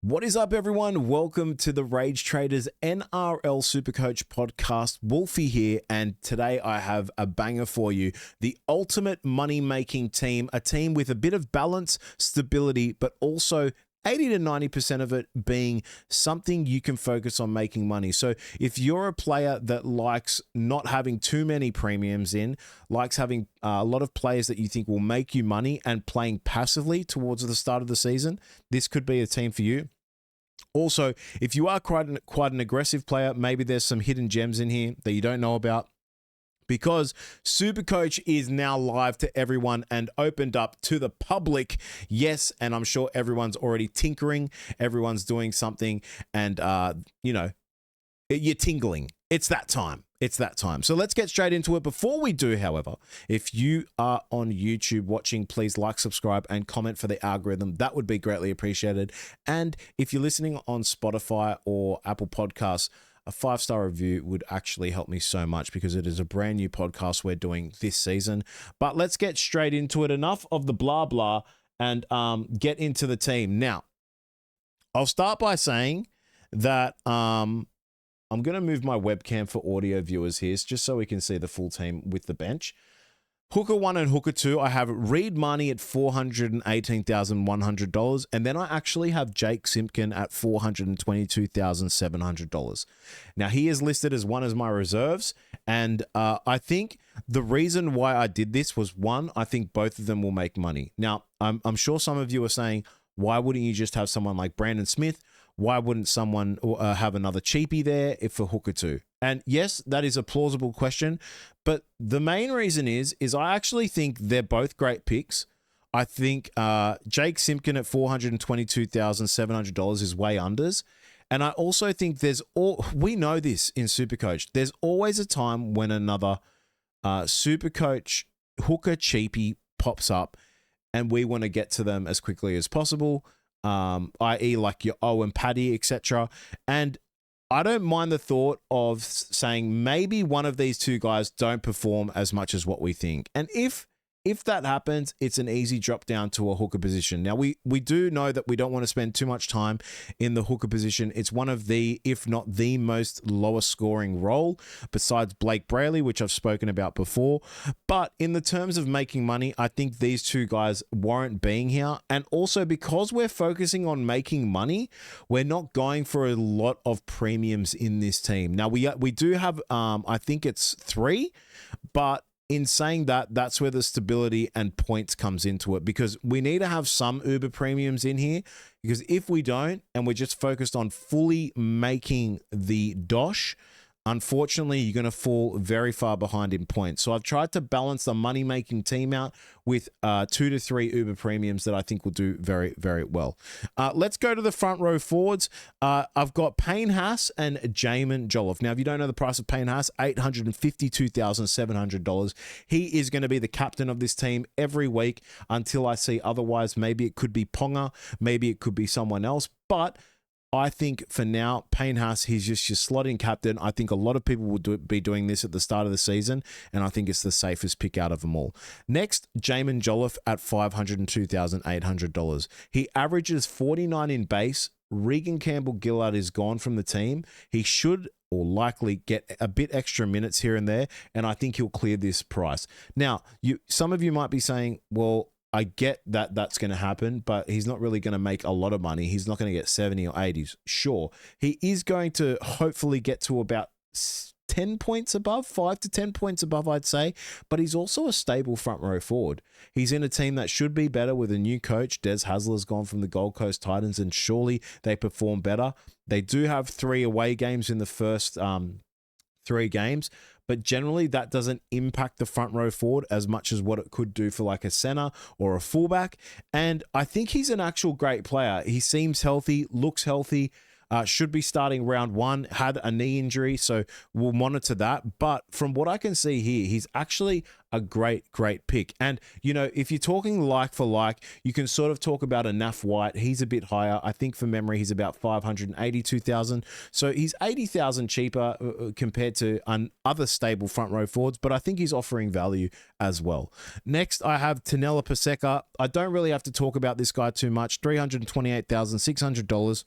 What is up, everyone? Welcome to the Rage Traders NRL Supercoach podcast. Wolfie here, and today I have a banger for you. The ultimate money-making team, a team with a bit of balance, stability, but also 80 to 90% of it being something you can focus on making money. So if you're a player that likes not having too many premiums in, likes having a lot of players that you think will make you money and playing passively towards the start of the season, this could be a team for you. Also, if you are quite an aggressive player, maybe there's some hidden gems in here that you don't know about, because Supercoach is now live to everyone and opened up to the public. Yes, and I'm sure everyone's already tinkering, everyone's doing something, and you're tingling. It's that time. It's that time. So let's get straight into it. Before we do, however, if you are on YouTube watching, please like, subscribe, and comment for the algorithm. That would be greatly appreciated. And if you're listening on Spotify or Apple Podcasts, a 5-star review would actually help me so much, because it is a brand new podcast we're doing this season. But let's get straight into it. Enough of the blah, blah, and get into the team. Now, I'll start by saying that I'm going to move my webcam for audio viewers here, just so we can see the full team with the bench. Hooker 1 and Hooker 2, I have Reed Marnie at $418,100, and then I actually have Jake Simpkin at $422,700. Now, he is listed as one of my reserves, and I think the reason why I did this was, one, I think both of them will make money. Now, I'm sure some of you are saying, why wouldn't you just have someone like Brandon Smith? Why wouldn't someone have another cheapie there for Hooker 2? And yes, that is a plausible question, but the main reason is I actually think they're both great picks. I think Jake Simpkin at $422,700 is way unders. And I also think we know this in Supercoach, there's always a time when another Supercoach Hooker cheapie pops up, and we want to get to them as quickly as possible. I.e. like your Owen Paddy, etc. And I don't mind the thought of saying maybe one of these two guys don't perform as much as what we think. And if that happens, it's an easy drop down to a hooker position. Now, we do know that we don't want to spend too much time in the hooker position. It's one of the, if not the most lowest scoring role besides Blake Brayley, which I've spoken about before. But in the terms of making money, I think these two guys warrant being here. And also, because we're focusing on making money, we're not going for a lot of premiums in this team. Now, we do have, I think it's 3, but in saying that, that's where the stability and points comes into it, because we need to have some Uber premiums in here, because if we don't, and we're just focused on fully making the dosh, unfortunately, you're going to fall very far behind in points. So I've tried to balance the money-making team out with 2 to 3 Uber premiums that I think will do very, very well. Let's go to the front row forwards. I've got Payne Haas and Jamin Jolliffe. Now, if you don't know the price of Payne Haas, $852,700. He is going to be the captain of this team every week until I see otherwise. Maybe it could be Ponga, maybe it could be someone else, but I think for now, Payne Haas, he's just your slot-in captain. I think a lot of people will be doing this at the start of the season, and I think it's the safest pick out of them all. Next, Jamin Jolliffe at $502,800. He averages 49 in base. Regan Campbell-Gillard is gone from the team. He should or likely get a bit extra minutes here and there, and I think he'll clear this price. Now, some of you might be saying, well, I get that that's going to happen, but he's not really going to make a lot of money. He's not going to get 70 or 80s. Sure, he is going to hopefully get to about 10 points above, 5 to 10 points above, I'd say, but he's also a stable front row forward. He's in a team that should be better with a new coach. Des Hasler's gone from the Gold Coast Titans, and surely they perform better. They do have 3 away games in the first 3 games, but generally that doesn't impact the front row forward as much as what it could do for like a center or a fullback. And I think he's an actual great player. He seems healthy, looks healthy, should be starting round 1, had a knee injury, so we'll monitor that. But from what I can see here, he's actually a great pick. And, if you're talking like for like, you can sort of talk about a Naf White. He's a bit higher. I think from memory, he's about $582,000. So he's $80,000 cheaper compared to other stable front row forwards, but I think he's offering value as well. Next, I have Tanela Paseka. I don't really have to talk about this guy too much. $328,600.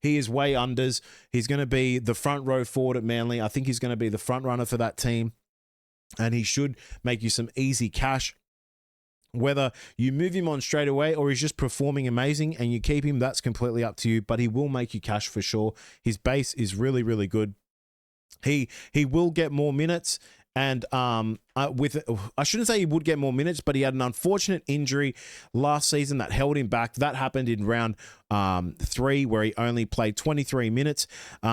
He is way unders. He's going to be the front row forward at Manly. I think he's going to be the front runner for that team, and he should make you some easy cash. Whether you move him on straight away or he's just performing amazing and you keep him, that's completely up to you, but he will make you cash for sure. His base is really, really good. He will get more minutes, and I shouldn't say he would get more minutes, but he had an unfortunate injury last season that held him back. That happened in round 3, where he only played 23 minutes.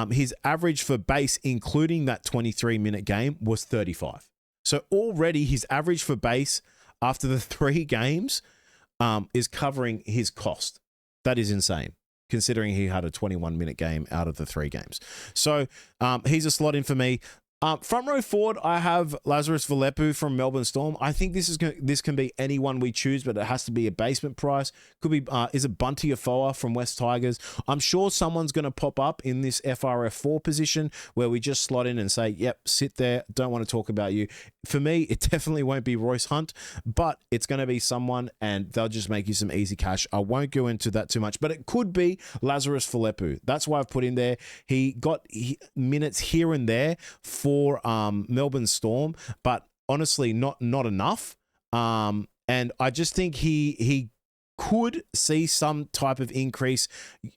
His average for base, including that 23-minute game, was 35. So already his average for base after the 3 games is covering his cost. That is insane, considering he had a 21-minute game out of the 3 games. So he's a slot in for me. Front row forward, I have Lazarus Valepu from Melbourne Storm. I think this can be anyone we choose, but it has to be a basement price. Could be, is it Bunty Afoa from West Tigers? I'm sure someone's going to pop up in this FRF4 position where we just slot in and say, yep, sit there, don't want to talk about you. For me, it definitely won't be Royce Hunt, but it's going to be someone, and they'll just make you some easy cash. I won't go into that too much, but it could be Lazarus Valepu. That's why I've put in there. He got minutes here and there for Melbourne Storm, but honestly, not enough. And I just think he could see some type of increase.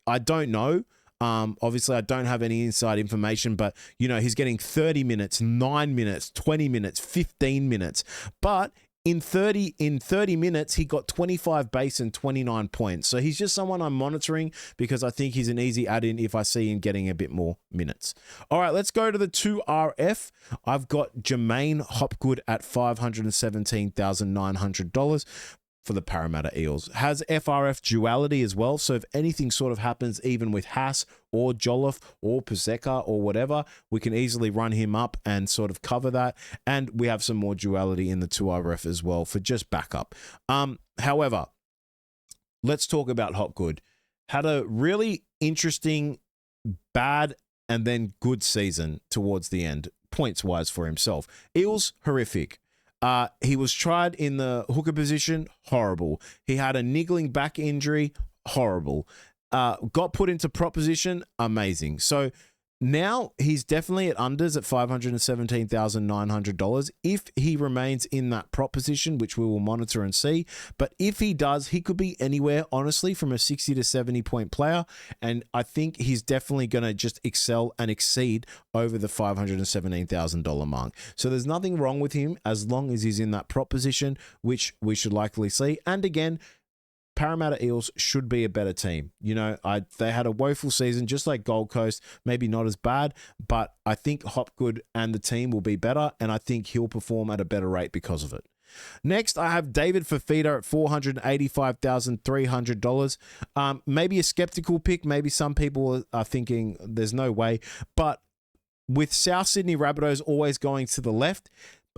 I don't know. Obviously, I don't have any inside information, but he's getting 30 minutes, 9 minutes, 20 minutes, 15 minutes. But in 30 minutes, he got 25 base and 29 points. So he's just someone I'm monitoring because I think he's an easy add-in if I see him getting a bit more minutes. All right, let's go to the 2RF. I've got Jermaine Hopgood at $517,900 for the Parramatta Eels. Has FRF duality as well, so if anything sort of happens even with Haas or Jolliffe or Paseka or whatever, we can easily run him up and sort of cover that, and we have some more duality in the 2RF as well for just backup. However, let's talk about Hopgood. Had a really interesting bad and then good season towards the end, points-wise for himself. Eels, horrific. He was tried in the hooker position, horrible. He had a niggling back injury, horrible. Got put into prop position, amazing. So now he's definitely at unders at $517,900 if he remains in that prop position, which we will monitor and see. But if he does, he could be anywhere, honestly, from a 60 to 70 point player. And I think he's definitely going to just excel and exceed over the $517,000 mark. So there's nothing wrong with him as long as he's in that prop position, which we should likely see. And again, Parramatta Eels should be a better team. They had a woeful season, just like Gold Coast, maybe not as bad, but I think Hopgood and the team will be better, and I think he'll perform at a better rate because of it. Next, I have David Fafita at $485,300. Maybe a skeptical pick. Maybe some people are thinking there's no way, but with South Sydney Rabbitohs always going to the left,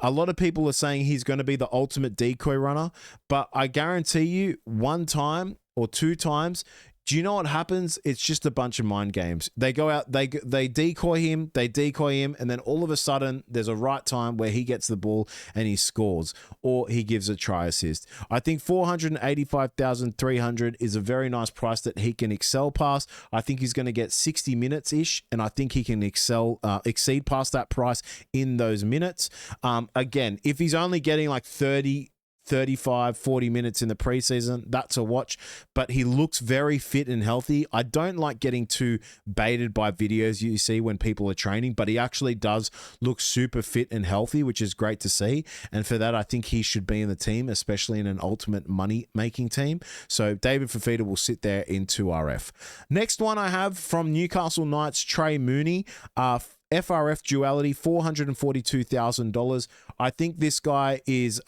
a lot of people are saying he's going to be the ultimate decoy runner, but I guarantee you 1 time or 2 times, do you know what happens? It's just a bunch of mind games. They go out, they decoy him, and then all of a sudden there's a right time where he gets the ball and he scores, or he gives a try assist. I think $485,300 is a very nice price that he can excel past. I think he's going to get 60 minutes-ish, and I think he can exceed past that price in those minutes. Again, if he's only getting like 30, 35, 40 minutes in the preseason, that's a watch, but he looks very fit and healthy. I don't like getting too baited by videos you see when people are training, but he actually does look super fit and healthy, which is great to see. And for that, I think he should be in the team, especially in an ultimate money-making team. So David Fafita will sit there in 2RF. Next one I have from Newcastle Knights, Trey Mooney. FRF duality, $442,000. I think this guy is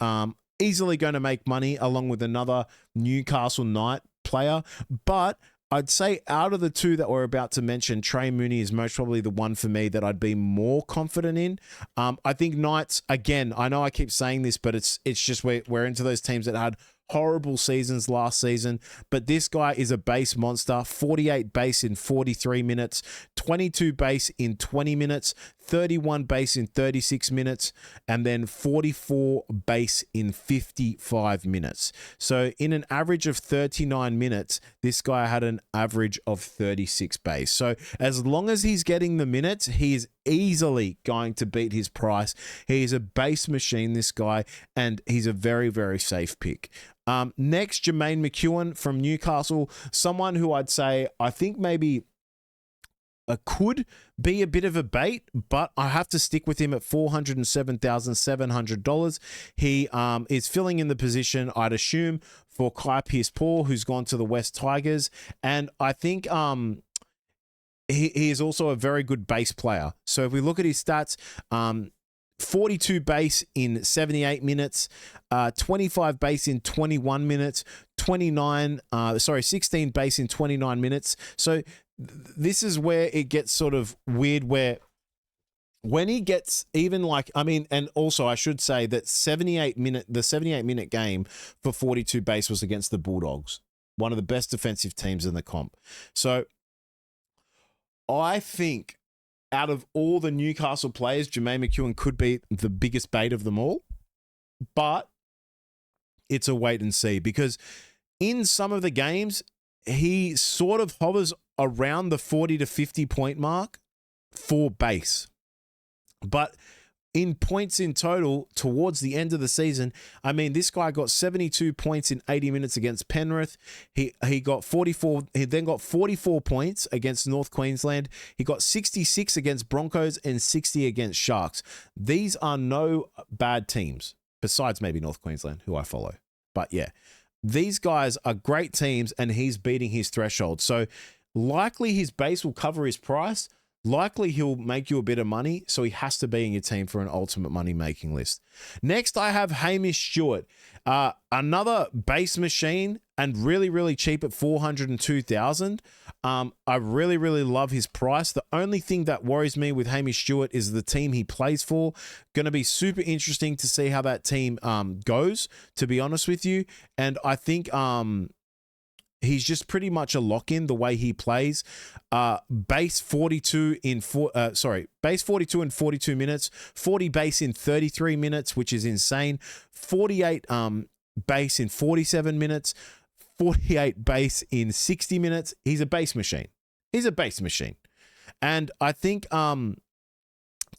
easily going to make money along with another Newcastle Knight player, but I'd say out of the 2 that we're about to mention, Trey Mooney is most probably the one for me that I'd be more confident in. I think Knights, again, I know I keep saying this, but it's just we're into those teams that had horrible seasons last season, but this guy is a base monster. 48 base in 43 minutes, 22 base in 20 minutes, 31 base in 36 minutes, and then 44 base in 55 minutes. So in an average of 39 minutes, this guy had an average of 36 base. So as long as he's getting the minutes, he is easily going to beat his price. He is a base machine, this guy, and he's a very, very safe pick. Next, Jermaine McEwen from Newcastle, someone who I'd say I think maybe could be a bit of a bait, but I have to stick with him at $407,700. He is filling in the position, I'd assume, for Kai Pearce-Paul, who's gone to the West Tigers, and I think he is also a very good base player. So if we look at his stats, 42 base in 78 minutes, 25 base in 21 minutes, 16 base in 29 minutes. So this is where it gets sort of weird, where when he gets even and also I should say that the 78 minute game for 42 base was against the Bulldogs, one of the best defensive teams in the comp. So I think out of all the Newcastle players, Jermaine McEwen could be the biggest bait of them all, but it's a wait and see, because in some of the games, he sort of hovers around the 40 to 50 point mark for base. But in points in total towards the end of the season, I mean, this guy got 72 points in 80 minutes against Penrith. He got 44. He then got 44 points against North Queensland. He got 66 against Broncos and 60 against Sharks. These are no bad teams, besides maybe North Queensland, who I follow. But yeah, these guys are great teams, and he's beating his threshold. So likely his base will cover his price. Likely he'll make you a bit of money, so he has to be in your team for an ultimate money-making list. Next, I have Hamish Stewart, another base machine, and really, really cheap at $402,000. I really, really love his price. The only thing that worries me with Hamish Stewart is the team he plays for. Going to be super interesting to see how that team goes, to be honest with you. And I think he's just pretty much a lock-in the way he plays. Base 42 in 42 minutes, 40 base in 33 minutes, which is insane. 48 base in 47 minutes, 48 base in 60 minutes. He's a base machine. And I think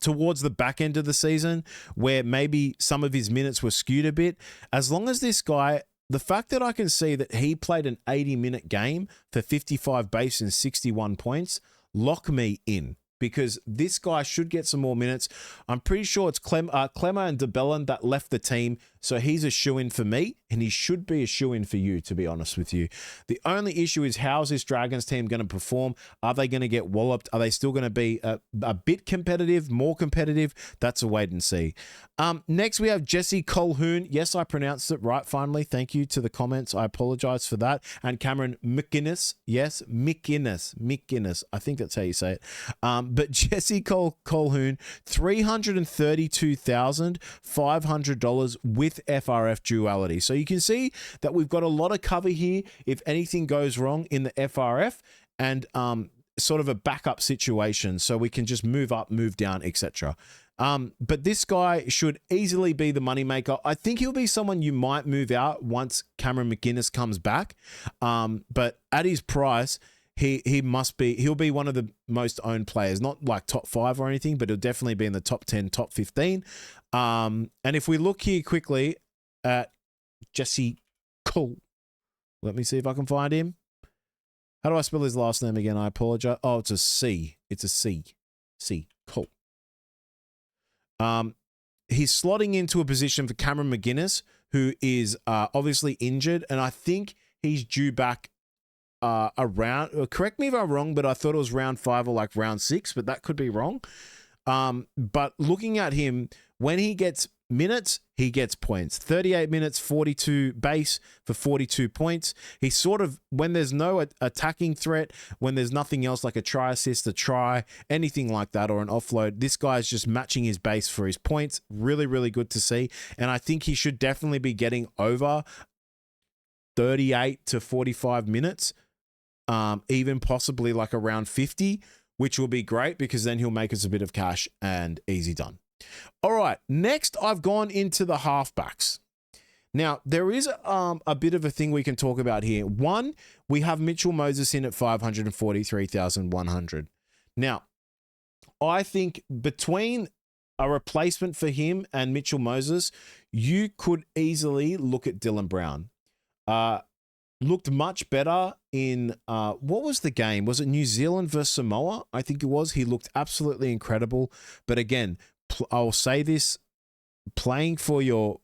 towards the back end of the season, where maybe some of his minutes were skewed a bit, as long as this guy, the fact that I can see that he played an 80-minute game for 55 base and 61 points, lock me in, because this guy should get some more minutes. I'm pretty sure it's Clemmer and DeBellin that left the team, so he's a shoo-in for me, and he should be a shoo-in for you, to be honest with you. The only issue is, how is this Dragons team going to perform? Are they going to get walloped? Are they still going to be a bit competitive, more competitive? That's a wait and see. Next, we have Jesse Colquhoun. Yes, I pronounced it right, finally. Thank you to the comments. I apologize for that. And Cameron McInnes. Yes, McInnes. I think that's how you say it. But Jesse Colquhoun, $332,500 with FRF duality. So you can see that we've got a lot of cover here if anything goes wrong in the FRF, and sort of a backup situation, so we can just move up, move down, etc. But this guy should easily be the moneymaker. I think he'll be someone you might move out once Cameron McInnes comes back. But at his price, he'll be one of the most owned players, not like top 5 or anything, but he'll definitely be in the top 10, top 15. And if we look here quickly at Jesse Cole, let me see if I can find him. How do I spell his last name again? I apologize. Oh, it's a C. It's a C. C. Cole. He's slotting into a position for Cameron McInnes, who is obviously injured, and I think he's due back around, correct me if I'm wrong, but I thought it was round 5 or like round 6, but that could be wrong. But looking at him, when he gets minutes, he gets points. 38 minutes, 42 base for 42 points. He's sort of, when there's no attacking threat, when there's nothing else like a try assist, a try, anything like that, or an offload, this guy's just matching his base for his points. Really, really good to see. And I think he should definitely be getting over 38 to 45 minutes, even possibly like around 50, which will be great because then he'll make us a bit of cash and easy done. All right, next I've gone into the halfbacks. Now, there is a bit of a thing we can talk about here. One, we have Mitchell Moses in at 543,100. Now, I think between a replacement for him and Mitchell Moses, you could easily look at Dylan Brown. Looked much better in, what was the game? Was it New Zealand versus Samoa? I think it was. He looked absolutely incredible. But again, I'll say this, playing for your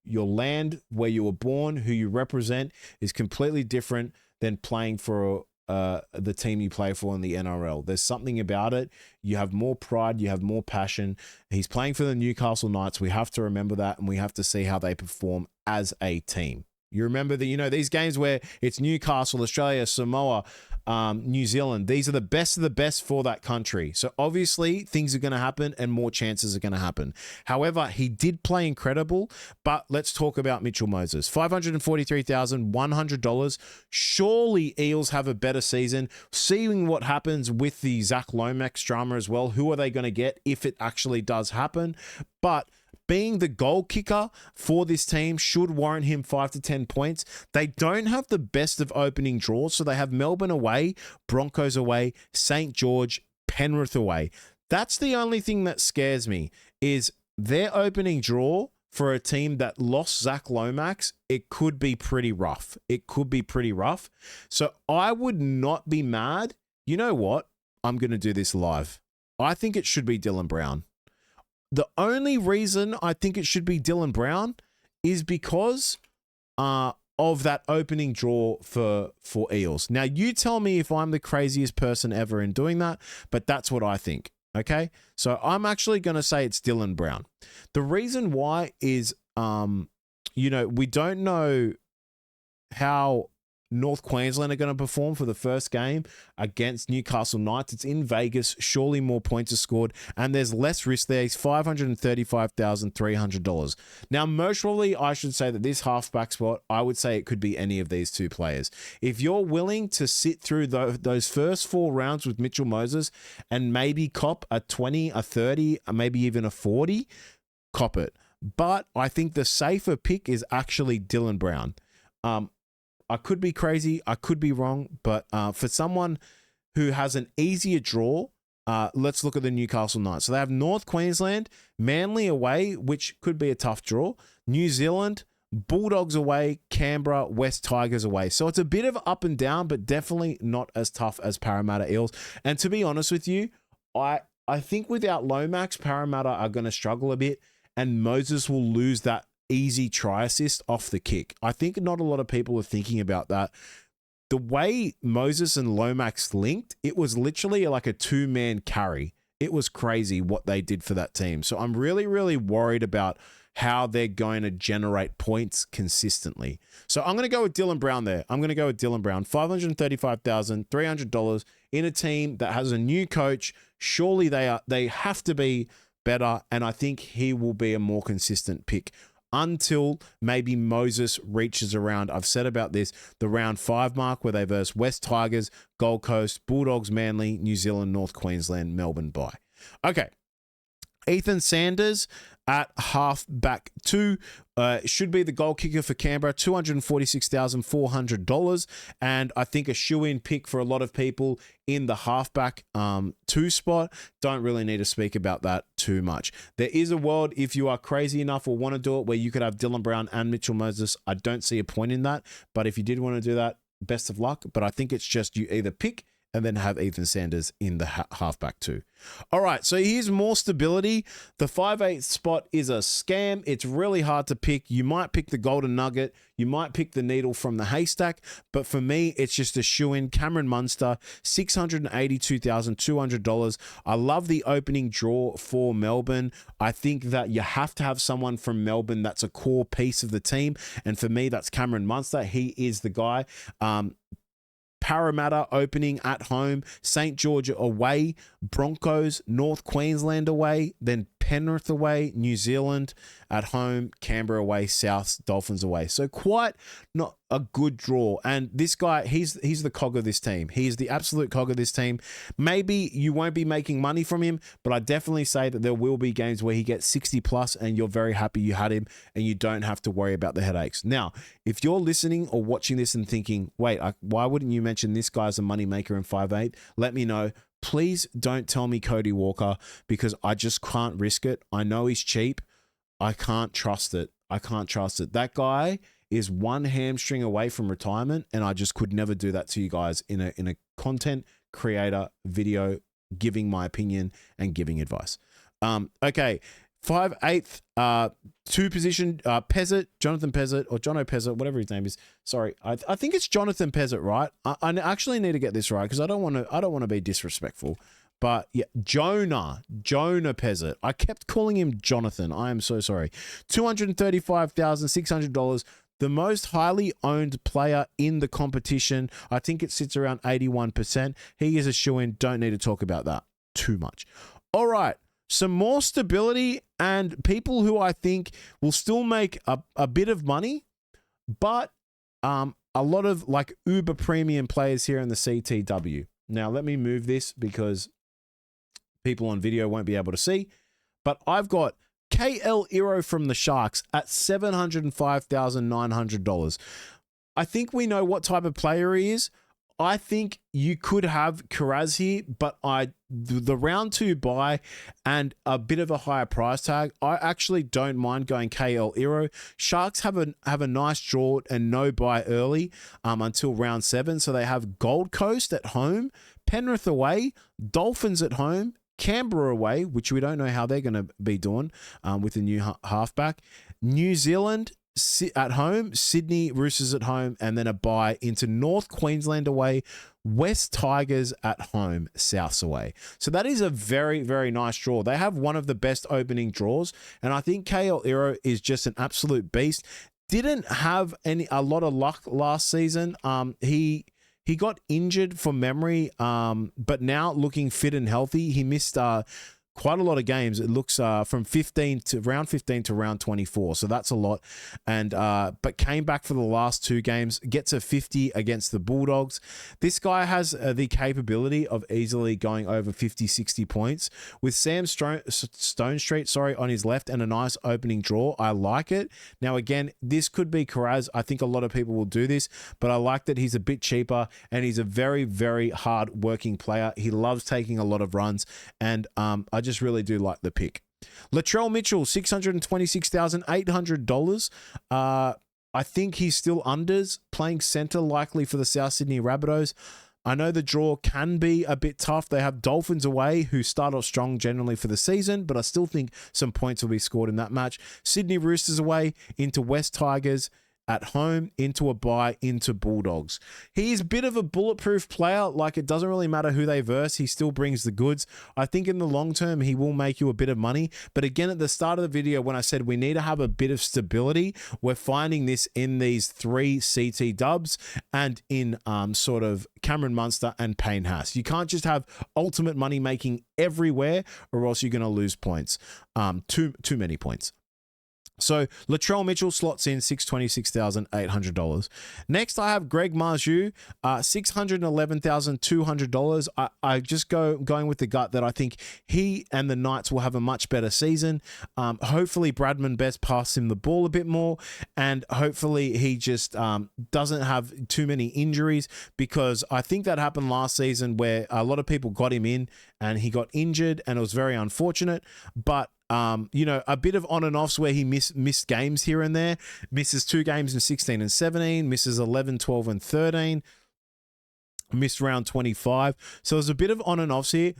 land where you were born, who you represent, is completely different than playing for the team you play for in the NRL. There's something about it. You have more pride. You have more passion. He's playing for the Newcastle Knights. We have to remember that, and we have to see how they perform as a team. You remember that, these games where it's Newcastle, Australia, Samoa, New Zealand, these are the best of the best for that country. So obviously things are going to happen and more chances are going to happen. However, he did play incredible, but let's talk about Mitchell Moses. $543,100. Surely Eels have a better season. Seeing what happens with the Zach Lomax drama as well. Who are they going to get if it actually does happen? But being the goal kicker for this team should warrant him 5 to 10 points. They don't have the best of opening draws, so they have Melbourne away, Broncos away, St. George, Penrith away. That's the only thing that scares me, is their opening draw for a team that lost Zach Lomax. It could be pretty rough. So I would not be mad. You know what? I'm going to do this live. I think it should be Dylan Brown. The only reason I think it should be Dylan Brown is because of that opening draw for Eels. Now, you tell me if I'm the craziest person ever in doing that, but that's what I think, okay? So I'm actually going to say it's Dylan Brown. The reason why is, we don't know how North Queensland are going to perform for the first game against Newcastle Knights. It's in Vegas. Surely more points are scored, and there's less risk there. It's $535,300. Now, most probably, I should say that this halfback spot, I would say it could be any of these two players. If you're willing to sit through those first 4 rounds with Mitchell Moses and maybe cop a 20, a 30, maybe even a 40, cop it. But I think the safer pick is actually Dylan Brown. I could be crazy. I could be wrong. But for someone who has an easier draw, let's look at the Newcastle Knights. So they have North Queensland, Manly away, which could be a tough draw. New Zealand, Bulldogs away, Canberra, West Tigers away. So it's a bit of up and down, but definitely not as tough as Parramatta Eels. And to be honest with you, I think without Lomax, Parramatta are going to struggle a bit, and Moses will lose that easy try assist off the kick. I think not a lot of people are thinking about that. The way Moses and Lomax linked, it was literally like a 2-man carry. It was crazy what they did for that team. So I'm really, really worried about how they're going to generate points consistently. So I'm going to go with Dylan Brown there. I'm going to go with Dylan Brown. $535,300 in a team that has a new coach. Surely they have to be better, and I think he will be a more consistent pick until maybe Moses reaches around, I've said about this, the round 5 mark where they verse West Tigers, Gold Coast, Bulldogs, Manly, New Zealand, North Queensland, Melbourne bye. Okay. Ethan Sanders at halfback 2 should be the goal kicker for Canberra, $246,400. And I think a shoe-in pick for a lot of people in the halfback 2 spot. Don't really need to speak about that too much. There is a world, if you are crazy enough or want to do it, where you could have Dylan Brown and Mitchell Moses. I don't see a point in that. But if you did want to do that, best of luck. But I think it's just you either pick and then have Ethan Sanders in the halfback 2. All right, so here's more stability. The 5'8" spot is a scam. It's really hard to pick. You might pick the golden nugget. You might pick the needle from the haystack. But for me, it's just a shoe-in. Cameron Munster, $682,200. I love the opening draw for Melbourne. I think that you have to have someone from Melbourne that's a core piece of the team. And for me, that's Cameron Munster. He is the guy. Parramatta opening at home, St. George away, Broncos, North Queensland away, then Penrith away, New Zealand at home, Canberra away, South, Dolphins away. So quite not a good draw. And this guy, he's the cog of this team. He is the absolute cog of this team. Maybe you won't be making money from him, but I definitely say that there will be games where he gets 60 plus and you're very happy you had him and you don't have to worry about the headaches. Now, if you're listening or watching this and thinking, wait, why wouldn't you mention this guy's a money maker in 5'8"? Let me know. Please don't tell me Cody Walker because I just can't risk it. I know he's cheap. I can't trust it. That guy is one hamstring away from retirement, and I just could never do that to you guys in a content creator video, giving my opinion and giving advice. Okay. 5'8", two position, Jonathan Pezzett, or Jono Pezzett, whatever his name is. Sorry, I think it's Jonathan Pezzett, right? I actually need to get this right because I don't want to be disrespectful. But yeah, Jonah Pezzett. I kept calling him Jonathan. I am so sorry. $235,600. The most highly owned player in the competition. I think it sits around 81%. He is a shoo-in. Don't need to talk about that too much. All right. Some more stability and people who I think will still make a bit of money, but a lot of like uber premium players here in the CTW. Now, let me move this because people on video won't be able to see, but I've got KL Iro from the Sharks at $705,900. I think we know what type of player he is. I think you could have Kiraz here, but the round 2 buy and a bit of a higher price tag, I actually don't mind going KL Iro. Sharks have a nice draw and no buy early until round 7, so they have Gold Coast at home, Penrith away, Dolphins at home, Canberra away, which we don't know how they're going to be doing with the new halfback, New Zealand at home, Sydney Roosters at home, and then a bye into North Queensland away, West Tigers at home, Souths away. So that is a very, very nice draw. They have one of the best opening draws, and I think KL Iro is just an absolute beast. Didn't have a lot of luck last season. He got injured for memory, but now looking fit and healthy. He missed quite a lot of games. It looks from round 15 to round 24. So that's a lot. And but came back for the last 2 games, gets a 50 against the Bulldogs. This guy has the capability of easily going over 50, 60 points. With Sam Stone Street, on his left and a nice opening draw. I like it. Now, again, this could be Kiraz. I think a lot of people will do this, but I like that he's a bit cheaper and he's a very, very hard working player. He loves taking a lot of runs, and I just really do like the pick. Latrell Mitchell, $626,800. I think he's still unders, playing center likely for the South Sydney Rabbitohs. I know the draw can be a bit tough. They have Dolphins away, who start off strong generally for the season, but I still think some points will be scored in that match. Sydney Roosters away into West Tigers, at home, into a bye, into Bulldogs. He's a bit of a bulletproof player. Like, it doesn't really matter who they verse. He still brings the goods. I think in the long term, he will make you a bit of money. But again, at the start of the video, when I said we need to have a bit of stability, we're finding this in these 3 CT dubs and in sort of Cameron Munster and Payne Haas. You can't just have ultimate money making everywhere, or else you're going to lose points. Too many points. So Latrell Mitchell slots in $626,800. Next, I have Greg Marju, $611,200. I just going with the gut that I think he and the Knights will have a much better season. Hopefully, Bradman Best passes him the ball a bit more, and hopefully he just doesn't have too many injuries, because I think that happened last season where a lot of people got him in and he got injured, and it was very unfortunate. But a bit of on and offs where he missed games here and there, misses 2 games in 16 and 17, misses 11, 12 and 13, missed round 25. So there's a bit of on and offs here,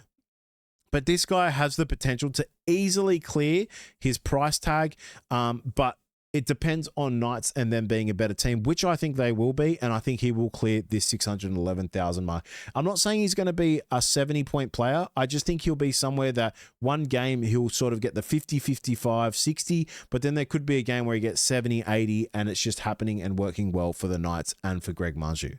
but this guy has the potential to easily clear his price tag. But it depends on Knights and them being a better team, which I think they will be, and I think he will clear this 611,000 mark. I'm not saying he's going to be a 70-point player. I just think he'll be somewhere that one game he'll sort of get the 50, 55, 60, but then there could be a game where he gets 70, 80, and it's just happening and working well for the Knights and for Greg Marju.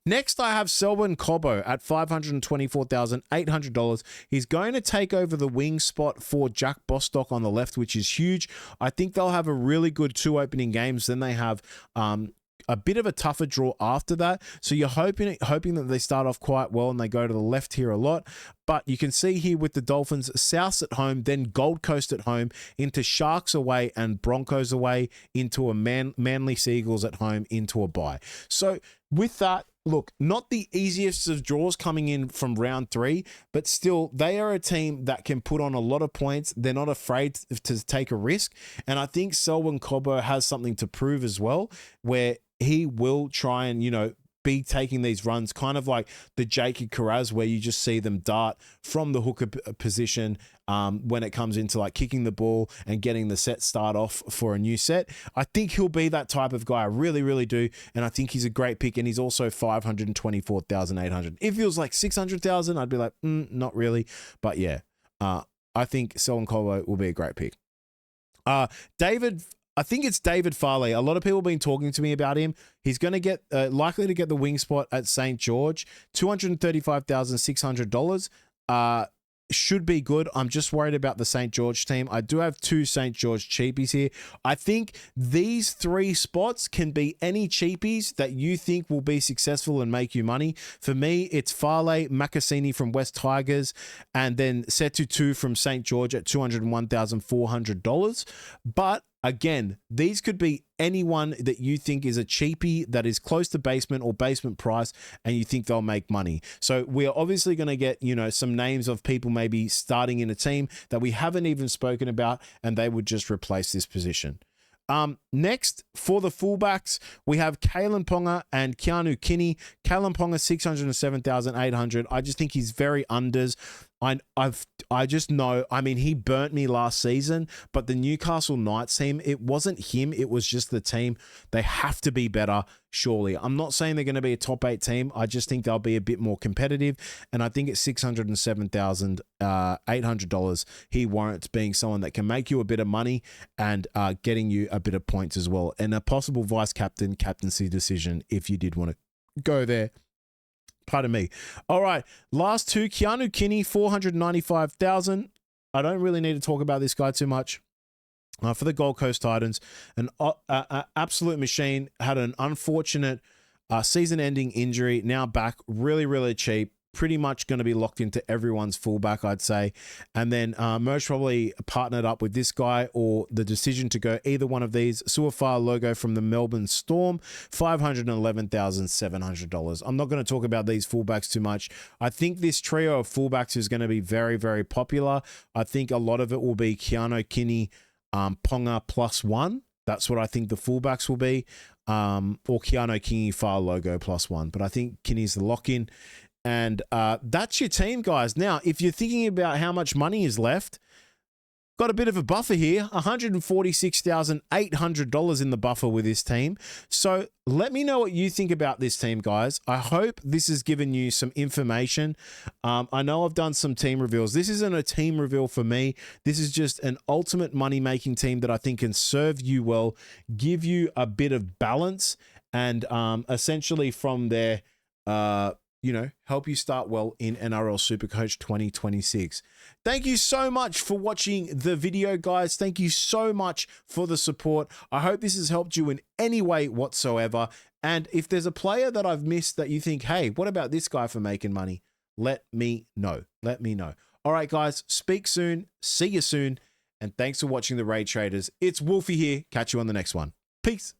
Next, I have Selwyn Cobbo at $524,800. He's going to take over the wing spot for Jack Bostock on the left, which is huge. I think they'll have a really good 2 opening games. Then they have a bit of a tougher draw after that. So you're hoping that they start off quite well and they go to the left here a lot. But you can see here with the Dolphins, Souths at home, then Gold Coast at home, into Sharks away and Broncos away, into a Manly Seagulls at home, into a bye. So with that, look, not the easiest of draws coming in from round 3, but still, they are a team that can put on a lot of points. They're not afraid to take a risk. And I think Selwyn Cobbo has something to prove as well, where he will try and, be taking these runs, kind of like the Jacob Carraz, where you just see them dart from the hooker position when it comes into like kicking the ball and getting the set start off for a new set. I think he'll be that type of guy. I really, really do. And I think he's a great pick. And he's also 524,800. If he was like 600,000, I'd be like, not really. But yeah, I think Selwyn Cobbo will be a great pick. I think it's David Farley. A lot of people have been talking to me about him. He's going to get likely to get the wing spot at St. George, $235,600. Should be good. I'm just worried about the St. George team. I do have 2 St. George cheapies here. I think these 3 spots can be any cheapies that you think will be successful and make you money. For me, it's Farley, Makasini from West Tigers, and then Setu 2 from St. George at $201,400. But again, these could be anyone that you think is a cheapie that is close to basement or basement price and you think they'll make money. So we're obviously going to get, some names of people maybe starting in a team that we haven't even spoken about, and they would just replace this position. Next, for the fullbacks, we have Kalen Ponga and Keanu Kinney. Kalen Ponga, 607,800. I just think he's very unders. I just know, he burnt me last season, but the Newcastle Knights team, it wasn't him, it was just the team. They have to be better, surely. I'm not saying they're going to be a top 8 team. I just think they'll be a bit more competitive, and I think at $607,800, he warrants being someone that can make you a bit of money and getting you a bit of points as well, and a possible vice-captain, captaincy decision if you did want to go there. Pardon me. All right, last 2, Keanu Kinney, 495,000. I don't really need to talk about this guy too much. For the Gold Coast Titans, an absolute machine, had an unfortunate season-ending injury, now back, really, really cheap. Pretty much going to be locked into everyone's fullback, I'd say. And then most probably partnered up with this guy, or the decision to go either one of these. Suafar Logo from the Melbourne Storm, $511,700. I'm not going to talk about these fullbacks too much. I think this trio of fullbacks is going to be very, very popular. I think a lot of it will be Keanu Kinney, Ponga +1. That's what I think the fullbacks will be. Or Keanu Kinney, Far Logo +1. But I think Kinney's the lock-in. And that's your team, guys. Now, if you're thinking about how much money is left, got a bit of a buffer here, $146,800 in the buffer with this team. So let me know what you think about this team, guys. I hope this has given you some information. I know I've done some team reveals. This isn't a team reveal for me. This is just an ultimate money-making team that I think can serve you well, give you a bit of balance, and essentially from there, help you start well in NRL Supercoach 2026. Thank you so much for watching the video, guys. Thank you so much for the support. I hope this has helped you in any way whatsoever. And if there's a player that I've missed that you think, hey, what about this guy for making money? Let me know. Let me know. All right, guys, speak soon. See you soon. And thanks for watching the Raid Traders. It's Wolfie here. Catch you on the next one. Peace.